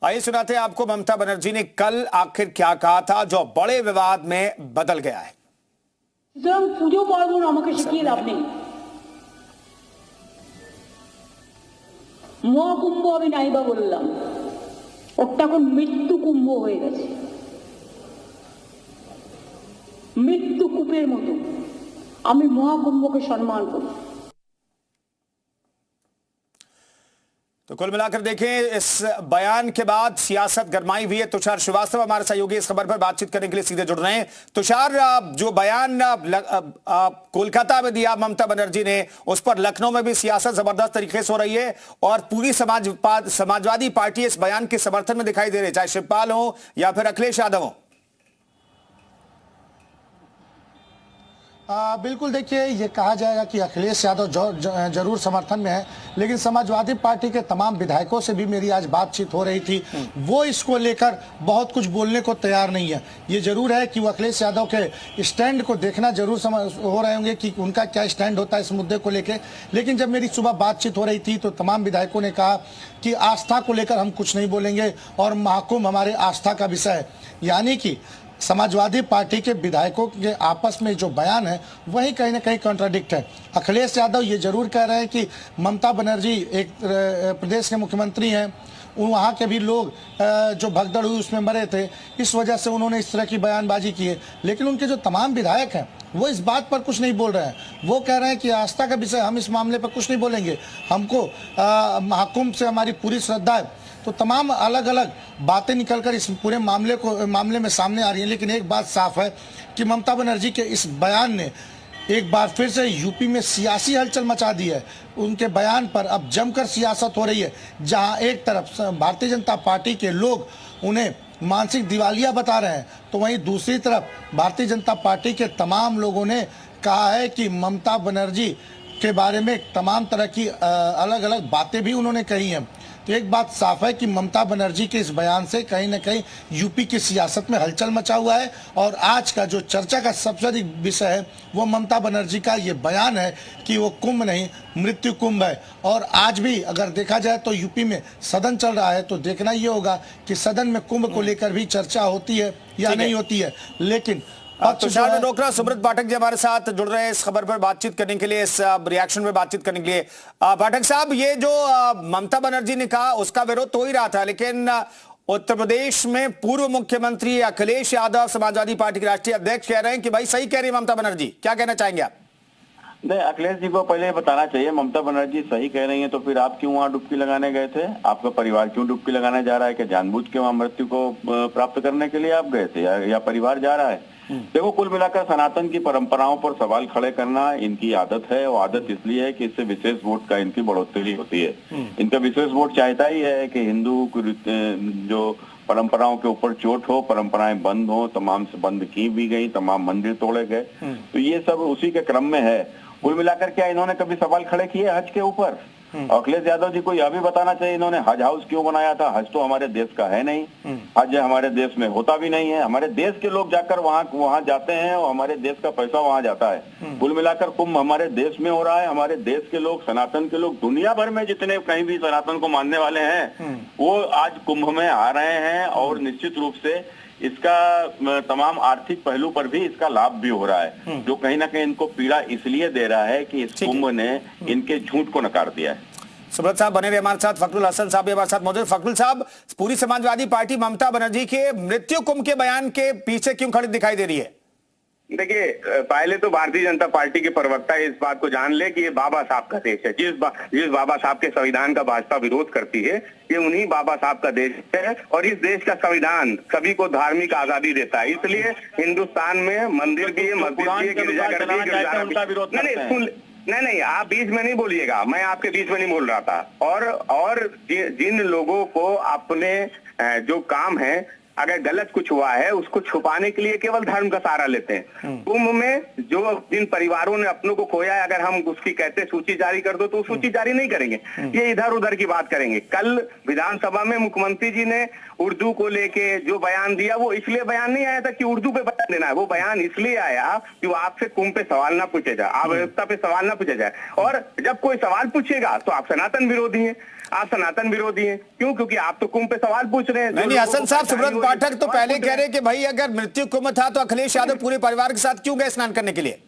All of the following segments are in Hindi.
आइए सुनाते हैं आपको ममता बनर्जी ने कल आखिर क्या कहा था जो बड़े विवाद में बदल गया है। পুজো পার্বণ আমাকে শিখিয়ে লাভ নেই। মহাকুম্ভ আমি নাইবা বললাম, ওটা এখন মৃত্যু কুম্ভ হয়ে গেছে, মৃত্যু কূপের মতো। আমি মহাকুম্ভকে সম্মান করি। तो कुल मिलाकर देखें, इस बयान के बाद सियासत गरमाई हुई है। तुषार श्रीवास्तव हमारे सहयोगी इस खबर पर बातचीत करने के लिए सीधे जुड़ रहे हैं। तुषार, जो बयान कोलकाता में दिया ममता बनर्जी ने, उस पर लखनऊ में भी सियासत जबरदस्त तरीके से हो रही है और पूरी समाजवादी पार्टी इस बयान के समर्थन में दिखाई दे रही है, चाहे शिवपाल हो या फिर अखिलेश यादव हो। बिल्कुल, देखिए, ये कहा जाएगा कि अखिलेश यादव जरूर समर्थन में है, लेकिन समाजवादी पार्टी के तमाम विधायकों से भी मेरी आज बातचीत हो रही थी। वो इसको लेकर बहुत कुछ बोलने को तैयार नहीं है। ये जरूर है कि वो अखिलेश यादव के स्टैंड को देखना जरूर हो रहे होंगे कि उनका क्या स्टैंड होता है इस मुद्दे को लेकर। लेकिन जब मेरी सुबह बातचीत हो रही थी तो तमाम विधायकों ने कहा कि आस्था को लेकर हम कुछ नहीं बोलेंगे और महाकुंभ हमारे आस्था का विषय है। यानी कि समाजवादी पार्टी के विधायकों के आपस में जो बयान है वही कहीं ना कहीं कॉन्ट्राडिक्ट है। अखिलेश यादव ये जरूर कह रहे हैं कि ममता बनर्जी एक प्रदेश के मुख्यमंत्री हैं, वहाँ के भी लोग जो भगदड़ हुई उसमें मरे थे, इस वजह से उन्होंने इस तरह की बयानबाजी की है। लेकिन उनके जो तमाम विधायक हैं वो इस बात पर कुछ नहीं बोल रहे हैं। वो कह रहे हैं कि आस्था का विषय, हम इस मामले पर कुछ नहीं बोलेंगे, हमको महाकुंभ से हमारी पूरी श्रद्धा है। तो तमाम अलग अलग बातें निकलकर इस पूरे मामले में सामने आ रही हैं। लेकिन एक बात साफ है कि ममता बनर्जी के इस बयान ने एक बार फिर से यूपी में सियासी हलचल मचा दी है। उनके बयान पर अब जमकर सियासत हो रही है, जहां एक तरफ भारतीय जनता पार्टी के लोग उन्हें मानसिक दिवालिया बता रहे हैं, तो वहीं दूसरी तरफ भारतीय जनता पार्टी के तमाम लोगों ने कहा है कि ममता बनर्जी के बारे में तमाम तरह की अलग अलग बातें भी उन्होंने कही हैं। तो एक बात साफ है कि ममता बनर्जी के इस बयान से कहीं ना कहीं यूपी की सियासत में हलचल मचा हुआ है और आज का जो चर्चा का सबसे अधिक विषय है वो ममता बनर्जी का ये बयान है कि वो कुंभ नहीं मृत्यु कुंभ है। और आज भी अगर देखा जाए तो यूपी में सदन चल रहा है, तो देखना ये होगा कि सदन में कुंभ को लेकर भी चर्चा होती है या नहीं होती है। लेकिन तुषार ने रोक रहा, सुब्रत पाठक जी हमारे साथ जुड़ रहे हैं इस खबर पर बातचीत करने के लिए, इस रिएक्शन में बातचीत करने के लिए। पाठक साहब, ये जो ममता बनर्जी ने कहा उसका विरोध तो ही रहा था, लेकिन उत्तर प्रदेश में पूर्व मुख्यमंत्री अखिलेश यादव समाजवादी पार्टी के राष्ट्रीय अध्यक्ष कह रहे हैं कि भाई सही कह रही है ममता बनर्जी। क्या कहना चाहेंगे आप? नहीं, अखिलेश जी को पहले बताना चाहिए, ममता बनर्जी सही कह रही है तो फिर आप क्यों वहाँ डुबकी लगाने गए थे? आपका परिवार क्यों डुबकी लगाने जा रहा है? कि जानबूझ के वहाँ मृत्यु को प्राप्त करने के लिए आप गए थे या परिवार जा रहा है? देखो, कुल मिलाकर सनातन की परंपराओं पर सवाल खड़े करना इनकी आदत है और आदत इसलिए है कि इससे विशेष वोट का इनकी बढ़ोतरी होती है। इनका विशेष वोट चाहता ही है कि हिंदू जो परंपराओं के ऊपर चोट हो, परंपराएं बंद हो, तमाम से बंद की भी गई, तमाम मंदिर तोड़े गए, तो ये सब उसी के क्रम में है। कुल मिलाकर क्या इन्होंने कभी सवाल खड़े किए हज के ऊपर? अखिलेश यादव जी को यह भी बताना चाहिए इन्होंने हज हाउस क्यों बनाया था। हज तो हमारे देश का है नहीं, हज हमारे देश में होता भी नहीं है। हमारे देश के लोग जाकर वहाँ जाते हैं और हमारे देश का पैसा वहाँ जाता है। कुल मिलाकर कुंभ हमारे देश में हो रहा है। हमारे देश के लोग, सनातन के लोग, दुनिया भर में जितने कहीं भी सनातन को मानने वाले हैं वो आज कुंभ में आ रहे हैं और निश्चित रूप से इसका तमाम आर्थिक पहलू पर भी इसका लाभ भी हो रहा है, जो कहीं ना कहीं इनको पीड़ा इसलिए दे रहा है कि इस कुंभ ने इनके झूठ को नकार दिया है। सुब्रत साहब बने रहे हमारे साथ, फखरुल हसन साहब भी हमारे साथ मौजूद। फखरुल साहब, पूरी समाजवादी पार्टी ममता बनर्जी के मृत्यु कुंभ के बयान के पीछे क्यों खड़ी दिखाई दे रही है? देखिए, पहले तो भारतीय जनता पार्टी के प्रवक्ता इस बात को जान ले कि ये बाबा साहब का देश है। जिस बाबा साहब के संविधान का भाजपा विरोध करती है, ये उन्हीं बाबा साहब का देश है और इस देश का संविधान सभी को धार्मिक आजादी देता है। इसलिए हिंदुस्तान में मंदिर भी है, मस्जिद भी है, गिरजाघर भी है। नहीं, आप बीच में नहीं बोलिएगा, मैं आपके बीच में नहीं बोल रहा था। और जिन लोगों को अपने जो काम है अगर गलत कुछ हुआ है उसको छुपाने के लिए केवल धर्म का सहारा लेते हैं। कुंभ में जो जिन परिवारों ने अपनों को खोया है, अगर हम उसकी कहते सूची जारी कर दो तो सूची जारी नहीं करेंगे, ये इधर उधर की बात करेंगे। कल विधानसभा में मुख्यमंत्री जी ने उर्दू को लेके जो बयान दिया, वो इसलिए बयान नहीं आया था कि उर्दू पे बयान देना है, वो बयान इसलिए आया कि वो आपसे कुंभ पे सवाल ना पूछे जाए, आवश्यकता पे सवाल ना पूछे जाए। और जब कोई सवाल पूछेगा तो आप सनातन विरोधी हैं, आप सनातन विरोधी हैं। क्यों? क्योंकि आप तो कुंभ पे सवाल पूछ रहे हैं। नहीं, हसन साहब, सुब्रत पाठक तो पहले कह रहे कि भाई अगर मृत्यु कुंभ था तो अखिलेश यादव पूरे परिवार के साथ क्यों गए स्नान करने के लिए?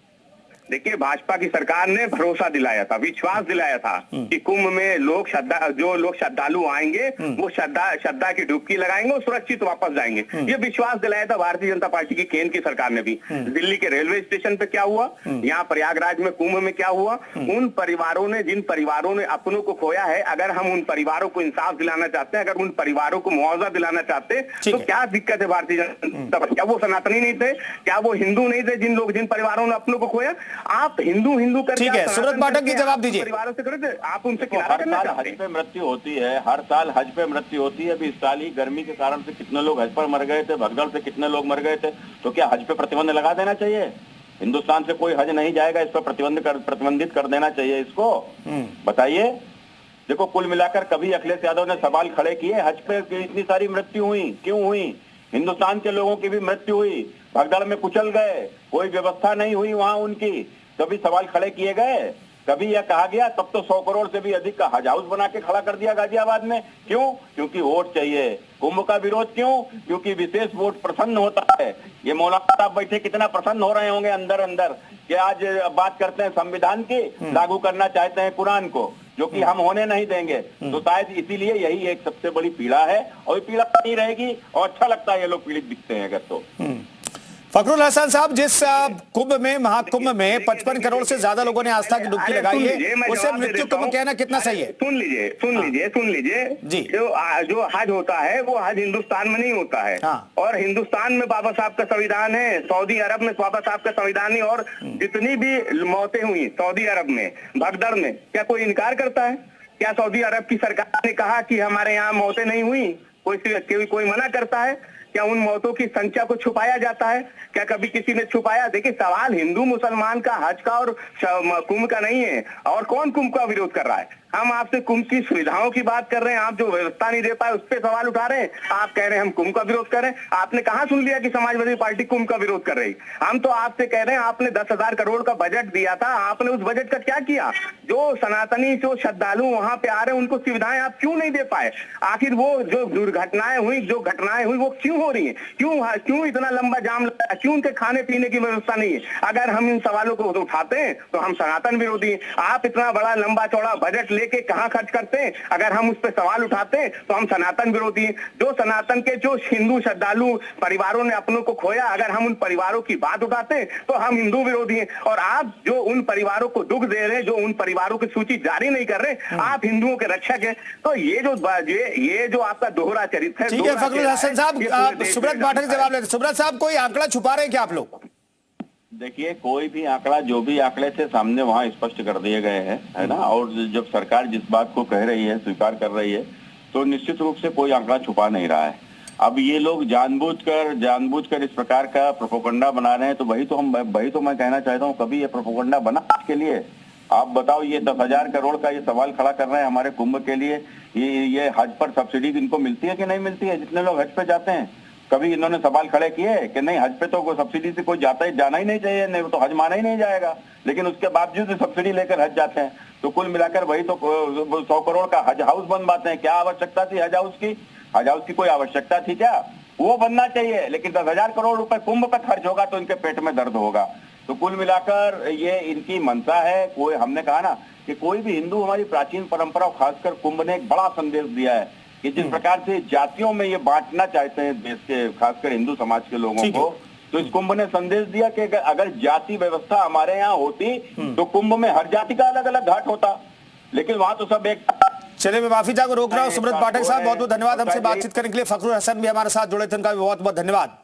देखिए, भाजपा की सरकार ने भरोसा दिलाया था, विश्वास दिलाया था कि कुंभ में जो लोग श्रद्धालु आएंगे वो श्रद्धा की डुबकी लगाएंगे और सुरक्षित वापस जाएंगे। ये विश्वास दिलाया था भारतीय जनता पार्टी की केंद्र की सरकार ने भी। दिल्ली के रेलवे स्टेशन पे क्या हुआ, यहाँ प्रयागराज में कुंभ में क्या हुआ, उन परिवारों ने, जिन परिवारों ने अपनों को खोया है, अगर हम उन परिवारों को इंसाफ दिलाना चाहते हैं, अगर उन परिवारों को मुआवजा दिलाना चाहते हैं, तो क्या दिक्कत है भारतीय जनता पार्टी? क्या वो सनातनी नहीं थे? क्या वो हिंदू नहीं थे? जिन परिवारों ने अपनों को खोया, आप हिंदू करके, ठीक है, सुब्रत पाठक की जवाब दीजिए। परिवारों से करते आप उनसे हर साल हज पे मृत्यु होती है, हर साल हज पे मृत्यु होती है। अभी इस साल ही गर्मी के कारण से कितने लोग हज पर मर गए थे, भगदड़ से कितने लोग मर गए थे। तो क्या हज पे प्रतिबंध लगा देना चाहिए? हिंदुस्तान से कोई हज नहीं जाएगा, इस पर प्रतिबंधित कर देना चाहिए इसको। बताइए। देखो, कुल मिलाकर कभी अखिलेश यादव ने सवाल खड़े किए हज पे इतनी सारी मृत्यु हुई, क्यों हुई? हिंदुस्तान के लोगों की भी मृत्यु हुई, भगदड़ में कुचल गए, कोई व्यवस्था नहीं हुई वहां उनकी, तभी सवाल खड़े किए गए। कभी यह कहा गया तब तो 100 करोड़ से भी अधिक का हज हाउस बना के खड़ा कर दिया गाजियाबाद में। क्यों? क्योंकि वोट चाहिए। कुंभ का विरोध क्यों? क्योंकि विशेष वोट प्रसन्न होता है। ये मौलाना साहब बैठे कितना प्रसन्न हो रहे होंगे अंदर अंदर कि आज बात करते हैं संविधान की, लागू करना चाहते हैं कुरान को, जो कि हम होने नहीं देंगे। तो शायद इसीलिए यही एक सबसे बड़ी पीड़ा है, और ये पीड़ा नहीं रहेगी और अच्छा लगता है ये लोग पीड़ित दिखते हैं अगर तो। फखरुल हसन साहब, जिस कुंभ में, महाकुंभ में 55 करोड़ से ज्यादा लोगों ने आस्था की डुबकी लगाई है, उसे मृत्यु कुंभ कहना कितना सही है? सुन लीजिए जी। जो हज होता है वो हज हिंदुस्तान में नहीं होता है। और हिंदुस्तान में बाबा साहब का संविधान है, सऊदी अरब में बाबा साहब का संविधान है, और जितनी भी मौतें हुई सऊदी अरब में भगदड़ में, क्या कोई इनकार करता है? क्या सऊदी अरब की सरकार ने कहा कि हमारे यहाँ मौतें नहीं हुई? कोई मना करता है? क्या उन मौतों की संख्या को छुपाया जाता है? क्या कभी किसी ने छुपाया? देखिए, सवाल हिंदू मुसलमान का, हज का और कुंभ का नहीं है। और कौन कुंभ का विरोध कर रहा है? हम आपसे कुंभ की सुविधाओं की बात कर रहे हैं, आप जो व्यवस्था नहीं दे पाए उस पर सवाल उठा रहे हैं। आप कह रहे हैं हम कुंभ का विरोध कर रहे हैं। आपने कहां सुन लिया कि समाजवादी पार्टी कुंभ का विरोध कर रही? हम तो आपसे कह रहे हैं, आपने 10,000 करोड़ का बजट दिया था, आपने उस बजट का क्या किया? जो सनातनी, जो श्रद्धालु वहां पे आ रहे हैं, उनको सुविधाएं आप क्यों नहीं दे पाए? आखिर वो जो दुर्घटनाएं हुई, जो घटनाएं हुई, वो क्यों हो रही है? क्यों इतना लंबा जाम लगा? क्यों उनके खाने पीने की व्यवस्था नहीं है? अगर हम इन सवालों को उठाते हैं तो हम सनातन विरोधी हैं। आप इतना बड़ा लंबा चौड़ा बजट लेके कहां खर्च करते हैं? अगर हम उस पर सवाल उठाते हैं तो हम सनातन विरोधी हैं। जो सनातन के, जो हिंदू श्रद्धालु परिवारों ने अपनों को खोया, अगर हम उन परिवारों की बात उठाते हैं तो हम हिंदू विरोधी हैं। और आप जो उन परिवारों को दुख दे रहे हैं, जो उन परिवारों की सूची जारी नहीं कर रहे, आप हिंदुओं के रक्षक हैं। तो ये जो आपका दोहरा चरित्र है। ठीक है फखरुल हसन साहब, सुब्रत पाठक जवाब लेते। सुब्रत साहब, कोई आंकड़ा छुपा रहे हैं क्या आप लोग? देखिए, कोई भी आंकड़ा, जो भी आंकड़े थे सामने वहां स्पष्ट कर दिए गए हैं, है ना। और जब सरकार जिस बात को कह रही है, स्वीकार कर रही है, तो निश्चित रूप से कोई आंकड़ा छुपा नहीं रहा है। अब ये लोग जानबूझकर इस प्रकार का प्रोपोगंडा बना रहे हैं, तो वही तो मैं कहना चाहता हूँ, कभी ये प्रोपोगंडा बना के लिए? आप बताओ, ये 10,000 करोड़ का ये सवाल खड़ा कर रहे हैं हमारे कुंभ के लिए। ये हज पर सब्सिडी इनको मिलती है कि नहीं मिलती है? जितने लोग हज पे जाते हैं, कभी इन्होंने सवाल खड़े किए कि नहीं, हज पे तो सब्सिडी से कोई जाना ही नहीं चाहिए, नहीं तो हज माना ही नहीं जाएगा, लेकिन उसके बावजूद सब्सिडी लेकर हज जाते हैं। तो कुल मिलाकर वही तो 100 करोड़ का हज हाउस बनवाते हैं। क्या आवश्यकता थी हज हाउस की? हज हाउस की कोई आवश्यकता थी क्या? वो बनना चाहिए, लेकिन 10,000 करोड़ रुपए कुंभ पर खर्च होगा तो इनके पेट में दर्द होगा। तो कुल मिलाकर ये इनकी मंशा है। कोई, हमने कहा ना कि कोई भी हिंदू, हमारी प्राचीन परंपरा, खासकर कुंभ ने एक बड़ा संदेश दिया है कि जिस प्रकार से जातियों में ये बांटना चाहते हैं देश के, खासकर हिंदू समाज के लोगों को, तो इस कुंभ ने संदेश दिया कि अगर जाति व्यवस्था हमारे यहाँ होती तो कुंभ में हर जाति का अलग अलग घाट होता, लेकिन वहां तो सब एक। चलिए, मैं माफी चाहूंगा, रोक रहा हूं। सुब्रत पाठक साहब, बहुत बहुत धन्यवाद हमसे बातचीत करने के लिए। फखरुल हसन भी हमारे साथ जुड़े थे, उनका भी बहुत बहुत धन्यवाद।